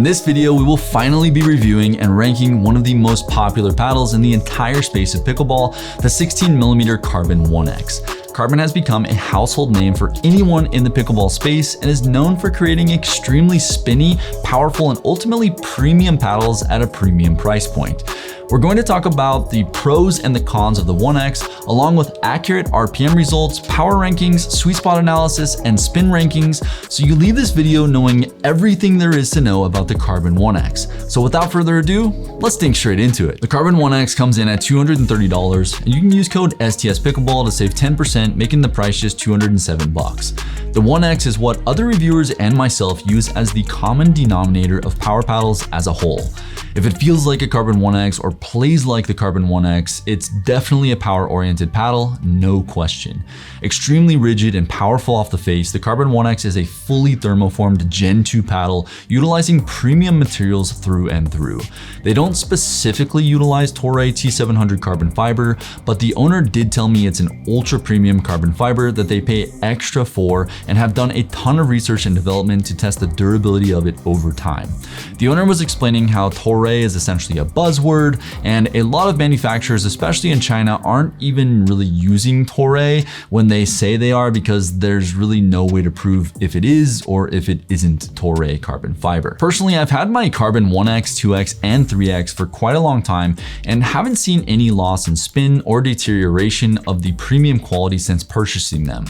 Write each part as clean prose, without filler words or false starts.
In this video, we will finally be reviewing and ranking one of the most popular paddles in the entire space of pickleball, the 16mm Carbon 1X. Carbon has become a household name for anyone in the pickleball space and is known for creating extremely spinny, powerful, and ultimately premium paddles at a premium price point. We're going to talk about the pros and the cons of the 1X, along with accurate RPM results, power rankings, sweet spot analysis, and spin rankings, so you leave this video knowing everything there is to know about the Carbon 1X. So without further ado, let's dig straight into it. The Carbon 1X comes in at $230, and you can use code STSPickleball to save 10%, making the price just $207. The 1X is what other reviewers and myself use as the common denominator of power paddles as a whole. If it feels like a Carbon 1X or plays like the Carbon 1X, it's definitely a power-oriented paddle, no question. Extremely rigid and powerful off the face, the Carbon 1X is a fully thermoformed Gen 2 paddle utilizing premium materials through and through. They don't specifically utilize Toray T700 carbon fiber, but the owner did tell me it's an ultra-premium carbon fiber that they pay extra for and have done a ton of research and development to test the durability of it over time. The owner was explaining how Toray is essentially a buzzword, and a lot of manufacturers, especially in China, aren't even really using Toray when they say they are, because there's really no way to prove if it is or if it isn't Toray carbon fiber. Personally, I've had my Carbon 1X, 2X, and 3X for quite a long time and haven't seen any loss in spin or deterioration of the premium quality since purchasing them.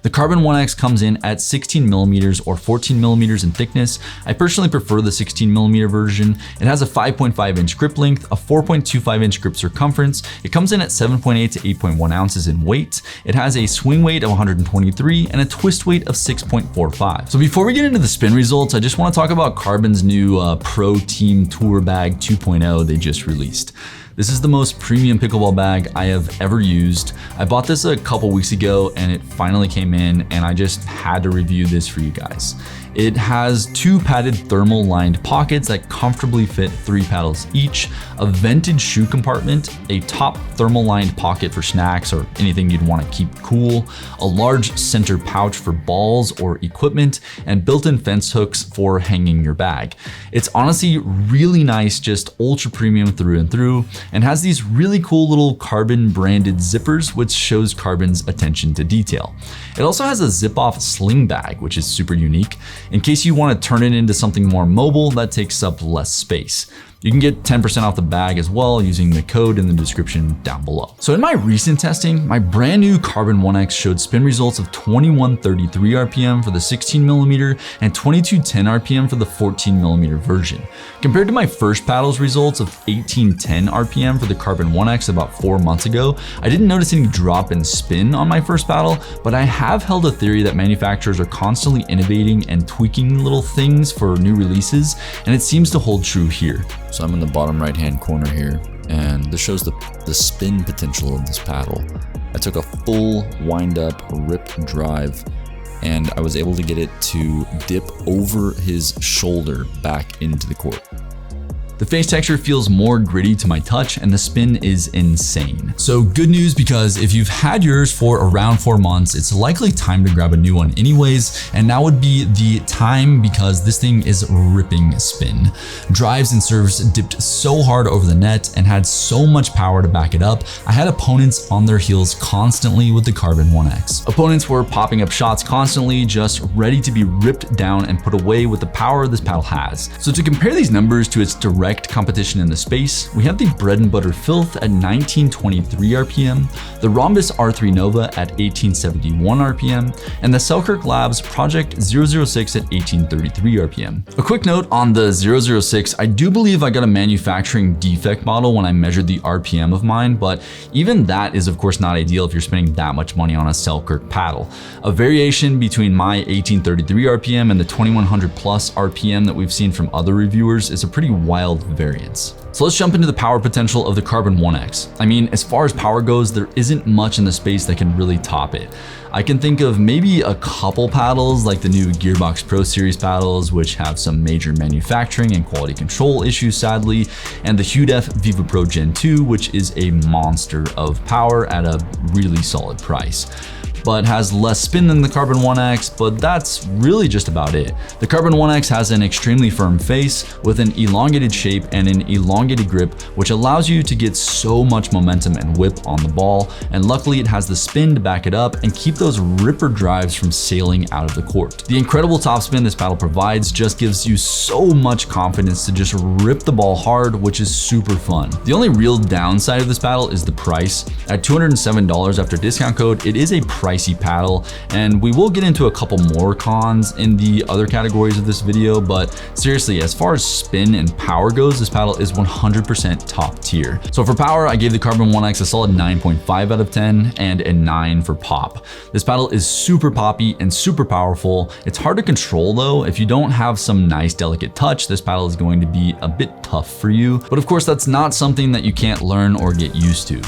The Carbon 1X comes in at 16mm or 14mm in thickness. I personally prefer the 16mm version. It has a 5.5-inch grip length, a 4.25-inch grip circumference. It comes in at 7.8 to 8.1 ounces in weight. It has a swing weight of 123 and a twist weight of 6.45. So before we get into the spin results, I just want to talk about Carbon's new Pro Team Tour Bag 2.0 they just released. This is the most premium pickleball bag I have ever used. I bought this a couple weeks ago and it finally came in, and I just had to review this for you guys. It has two padded thermal lined pockets that comfortably fit 3 paddles each, a vented shoe compartment, a top thermal lined pocket for snacks or anything you'd want to keep cool, a large center pouch for balls or equipment, and built-in fence hooks for hanging your bag. It's honestly really nice, just ultra premium through and through, and has these really cool little Carbon branded zippers, which shows Carbon's attention to detail. It also has a zip-off sling bag, which is super unique, in case you want to turn it into something more mobile that takes up less space. You can get 10% off the bag as well using the code in the description down below. So in my recent testing, my brand new Carbon 1X showed spin results of 2133 RPM for the 16mm and 2210 RPM for the 14mm version. Compared to my first paddle's results of 1810 RPM for the Carbon 1X about 4 months ago, I didn't notice any drop in spin on my first paddle, but I have held a theory that manufacturers are constantly innovating and tweaking little things for new releases, and it seems to hold true here. So I'm in the bottom right hand corner here, and this shows the spin potential of this paddle. I took a full wind up rip drive, and I was able to get it to dip over his shoulder back into the court. The face texture feels more gritty to my touch, and the spin is insane. So good news, because if you've had yours for around 4 months, it's likely time to grab a new one anyways, and now would be the time because this thing is ripping spin. Drives and serves dipped so hard over the net and had so much power to back it up, I had opponents on their heels constantly with the Carbon 1X. Opponents were popping up shots constantly, just ready to be ripped down and put away with the power this paddle has. So to compare these numbers to its direct competition in the space, we have the Bread and Butter Filth at 1923 RPM, the Rhombus R3 Nova at 1871 RPM, and the Selkirk Labs Project 006 at 1833 RPM. A quick note on the 006, I do believe I got a manufacturing defect model when I measured the RPM of mine, but even that is of course not ideal if you're spending that much money on a Selkirk paddle. A variation between my 1833 RPM and the 2100 plus RPM that we've seen from other reviewers is a pretty wild variance. So let's jump into the power potential of the Carbon 1X. I mean, as far as power goes, there isn't much in the space that can really top it. I can think of maybe a couple paddles like the new Gearbox Pro Series paddles, which have some major manufacturing and quality control issues sadly, and the HUDEF Viva Pro Gen 2, which is a monster of power at a really solid price. but has less spin than the Carbon 1X, but that's really just about it. The Carbon 1X has an extremely firm face with an elongated shape and an elongated grip, which allows you to get so much momentum and whip on the ball, and luckily it has the spin to back it up and keep those ripper drives from sailing out of the court. The incredible topspin this paddle provides just gives you so much confidence to just rip the ball hard, which is super fun. The only real downside of this paddle is the price. At $207 after discount code, it is a pricey paddle, and we will get into a couple more cons in the other categories of this video, but seriously, as far as spin and power goes, this paddle is 100% top tier. So for power, I gave the Carbon 1X a solid 9.5 out of 10 and a 9 for pop. This paddle is super poppy and super powerful. It's hard to control though. If you don't have some nice delicate touch, this paddle is going to be a bit tough for you. But of course, that's not something that you can't learn or get used to.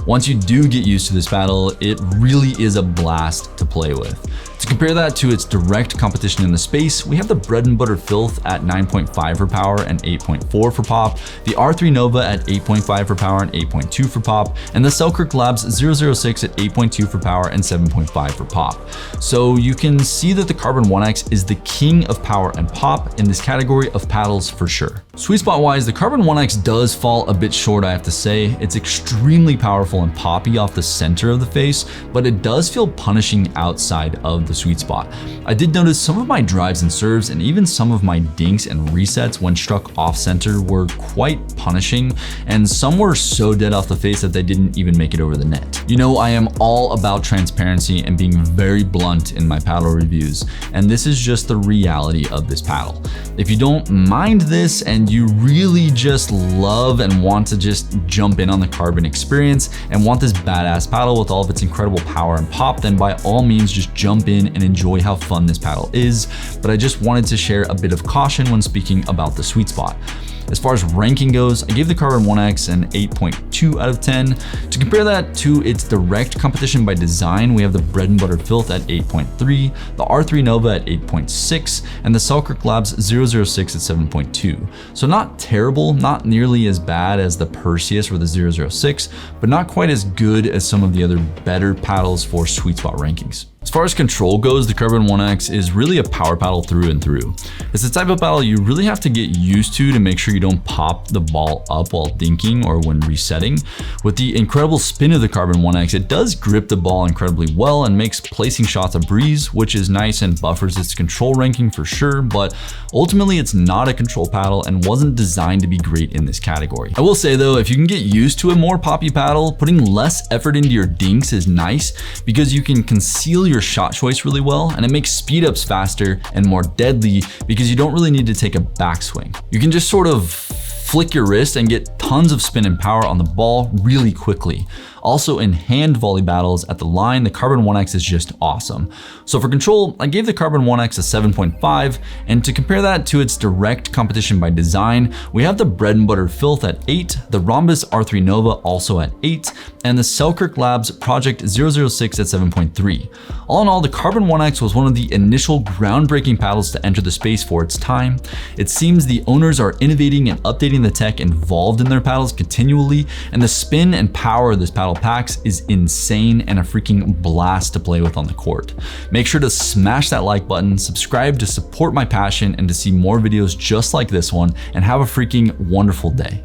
Once you do get used to this paddle, it really is a blast to play with. To compare that to its direct competition in the space, we have the bread and butter Filth at 9.5 for power and 8.4 for pop, the R3 Nova at 8.5 for power and 8.2 for pop, and the Selkirk Labs 006 at 8.2 for power and 7.5 for pop. So you can see that the Carbon 1X is the king of power and pop in this category of paddles for sure. Sweet spot wise, the Carbon 1X does fall a bit short, I have to say. It's extremely powerful and poppy off the center of the face, but it does feel punishing outside of the sweet spot. I did notice some of my drives and serves and even some of my dinks and resets when struck off center were quite punishing, and some were so dead off the face that they didn't even make it over the net. You know, I am all about transparency and being very blunt in my paddle reviews, and this is just the reality of this paddle. If you don't mind this and you really just love and want to just jump in on the Carbon experience and want this badass paddle with all of its incredible power and pop, then by all means just jump in and enjoy how fun this paddle is. But I just wanted to share a bit of caution when speaking about the sweet spot. As far as ranking goes, I gave the Carbon 1X an 8.2 out of 10. To compare that to its direct competition by design, we have the bread and butter Filth at 8.3, the R3 Nova at 8.6, and the Selkirk Labs 006 at 7.2. So not terrible, not nearly as bad as the Perseus or the 006, but not quite as good as some of the other better paddles for sweet spot rankings. As far as control goes, the Carbon 1X is really a power paddle through and through. It's the type of paddle you really have to get used to make sure you don't pop the ball up while dinking or when resetting. With the incredible spin of the Carbon 1X, it does grip the ball incredibly well and makes placing shots a breeze, which is nice and buffers its control ranking for sure, but ultimately it's not a control paddle and wasn't designed to be great in this category. I will say though, if you can get used to a more poppy paddle, putting less effort into your dinks is nice because you can conceal your shot choice really well, and it makes speed ups faster and more deadly because you don't really need to take a backswing. You can just sort of flick your wrist and get tons of spin and power on the ball really quickly. Also in hand volley battles at the line, the Carbon 1X is just awesome. So for control, I gave the Carbon 1X a 7.5, and to compare that to its direct competition by design, we have the bread and butter Filth at 8, the Rhombus R3 Nova also at 8, and the Selkirk Labs Project 006 at 7.3. All in all, the Carbon 1X was one of the initial groundbreaking paddles to enter the space for its time. It seems the owners are innovating and updating the tech involved in their paddles continually, and the spin and power of this paddle packs is insane and a freaking blast to play with on the court. Make sure to smash that like button, subscribe to support my passion and to see more videos just like this one, and have a freaking wonderful day.